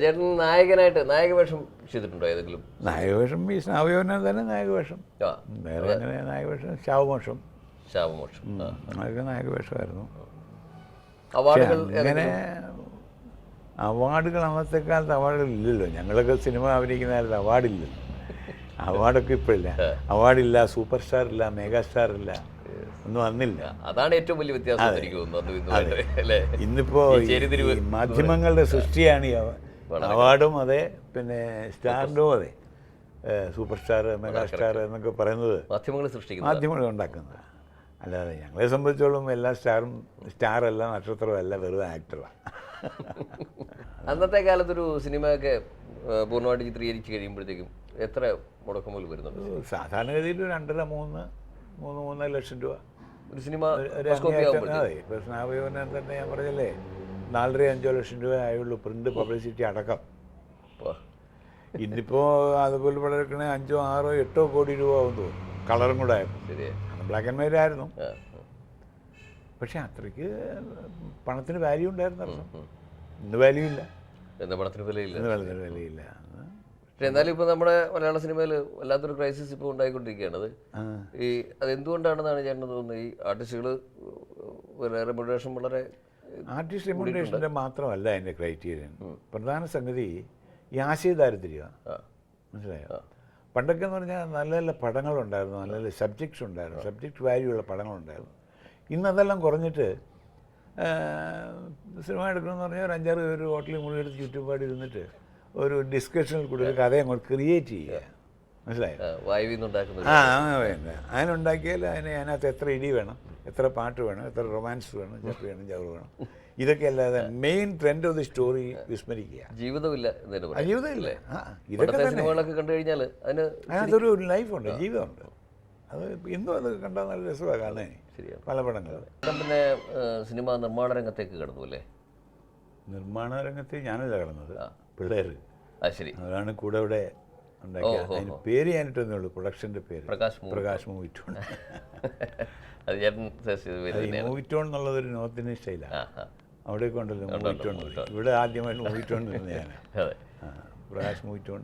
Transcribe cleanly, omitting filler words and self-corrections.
ചേട്ടൻ നായകനായിട്ട് നായകവേഷം ചെയ്തിട്ടുണ്ടോ ഏതെങ്കിലും? നായകവേഷം ഈ സ്നാവയോനം തന്നെ നായകവേഷം. വേറെ അങ്ങനെ നായകവേഷം ശാവമോഷം അതൊക്കെ നായകവേഷമായിരുന്നു. അങ്ങനെ അവാർഡുകൾ അന്നത്തെ കാലത്ത് അവാർഡുകൾ ഇല്ലല്ലോ. ഞങ്ങളൊക്കെ സിനിമ അഭിനയിക്കുന്ന കാലത്ത് അവാർഡില്ലല്ലോ. അവാർഡൊക്കെ ഇപ്പോഴില്ല. അവാർഡില്ല, സൂപ്പർ സ്റ്റാർ ഇല്ല, മെഗാ സ്റ്റാർ ഇല്ല, ഒന്നും വന്നില്ല. അതാണ് ഏറ്റവും വലിയ വ്യത്യാസം. ഇന്നിപ്പോ മാധ്യമങ്ങളുടെ സൃഷ്ടിയാണ് ഈ അവാർഡും അതെ, പിന്നെ സ്റ്റാറിനും അതെ, സൂപ്പർ സ്റ്റാർ, മെഗാ സ്റ്റാർ എന്നൊക്കെ പറയുന്നത് മാധ്യമങ്ങൾ ഉണ്ടാക്കുന്നത്. അല്ലാതെ ഞങ്ങളെ സംബന്ധിച്ചോളം എല്ലാ സ്റ്റാറല്ല, നക്ഷത്രമല്ല, വെറുതെ ആക്ടറാണ്. അന്നത്തെ കാലത്തൊരു സിനിമയൊക്കെ പൂർണ്ണമായിട്ട് ചിത്രീകരിച്ച് കഴിയുമ്പോഴത്തേക്കും എത്ര മുടക്കമുതൽ വരുന്നുണ്ട്? സാധാരണഗതിയിൽ 2.5-3 ലക്ഷം രൂപ ഒരു സിനിമ. അതെ, ഇപ്പോൾ സ്നാവയോനം തന്നെ ഞാൻ പറഞ്ഞല്ലേ 4-5 ലക്ഷം രൂപ ആയുള്ളൂ, പ്രിന്റ് പബ്ലിസിറ്റി അടക്കം. ഇന്നിപ്പോൾ അതുപോലെ പടക്കണേ 5-6-8 കോടി രൂപ ആവും തോന്നും, കളറും കൂടെ ആയിരുന്നു. അന്ന് ബ്ലാക്ക് ആൻഡ് വൈറ്റ് ആയിരുന്നു. പക്ഷെ അത്രയ്ക്ക് പണത്തിന് വാല്യൂ ഉണ്ടായിരുന്നു. ഇന്ന് വാല്യൂ ഇല്ല, പണത്തിന് വിലയില്ല. പക്ഷെ എന്നാലും ഇപ്പോൾ നമ്മുടെ മലയാള സിനിമയിൽ വല്ലാത്തൊരു ക്രൈസിസ് ഇപ്പോൾ ഉണ്ടായിക്കൊണ്ടിരിക്കുകയാണ്. അതെന്തുകൊണ്ടാണെന്നാണ് ചേട്ടന് തോന്നുന്നത്? ഈ ആർട്ടിസ്റ്റുകൾ റെമ്യൂണറേഷൻ വളരെ ആർട്ടിസ്റ്റ് റെമ്യൂണറേഷൻ്റെ മാത്രമല്ല അതിൻ്റെ ക്രൈറ്റീരിയൻ. പ്രധാന സംഗതി ഈ ആശയദാരിദ്ര്യമാണ്. മനസ്സിലായോ? പണ്ടൊക്കെ എന്ന് പറഞ്ഞാൽ നല്ല നല്ല പടങ്ങളുണ്ടായിരുന്നു, നല്ല നല്ല സബ്ജക്ട്സ് ഉണ്ടായിരുന്നു, സബ്ജക്റ്റ് വാല്യൂ ഉള്ള പടങ്ങളുണ്ടായിരുന്നു. ഇന്നതെല്ലാം കുറഞ്ഞിട്ട് സിനിമ എടുക്കണമെന്ന് പറഞ്ഞാൽ ഒരു 5-6 പേര് ഹോട്ടലിൽ മുറിയെടുത്ത് ചുറ്റുപാട് ഇരുന്നിട്ട് ഒരു ഡിസ്കഷനിൽ കൂടി ഒരു കഥ അങ്ങോട്ട് ക്രിയേറ്റ് ചെയ്യുക. മനസ്സിലായോ? വേണ്ട, അതിനുണ്ടാക്കിയാൽ അതിനകത്ത് എത്ര ഇടി വേണം, എത്ര പാട്ട് വേണം, എത്ര റൊമാൻസ് വേണം, ചപ്പ് വേണം, ചവറ് വേണം, ഇതൊക്കെ അല്ലാതെ main trend of the story വിസ്മരിക്കുക. ജീവിതമില്ല. ജീവിതമില്ല. ഇതൊക്കെ കണ്ടു കഴിഞ്ഞാൽ അതിനകത്തൊരു ലൈഫുണ്ട്, ജീവിതമുണ്ട്. അത് ഇന്നും അത് കണ്ടാൽ നല്ല രസമാണ് കാണാൻ. പല പടങ്ങൾ. പിന്നെ സിനിമ നിർമ്മാണ രംഗത്തേക്ക് കടന്നു അല്ലേ? നിർമ്മാണ രംഗത്ത് ഞാനല്ല കടന്നത്, പിള്ളേർ. ശരി. അതാണ് കൂടെ ഇവിടെ ഉണ്ടാക്കിയ. അതിന് പേര് ഞാനിട്ടൊന്നേ ഉള്ളൂ, പ്രൊഡക്ഷൻ്റെ പേര് Prakash movie tone. Movie tone എന്നുള്ളതൊരു നോർത്ത് ഇന്ത്യൻ സ്റ്റൈലാണ്. അവിടെയൊക്കെ ഉണ്ടല്ലോ മൂവി ടോൺ. ഇവിടെ ആദ്യമായിട്ട് മൂവി ടോൺ നിന്നത് ഞാൻ. Prakash movie tone.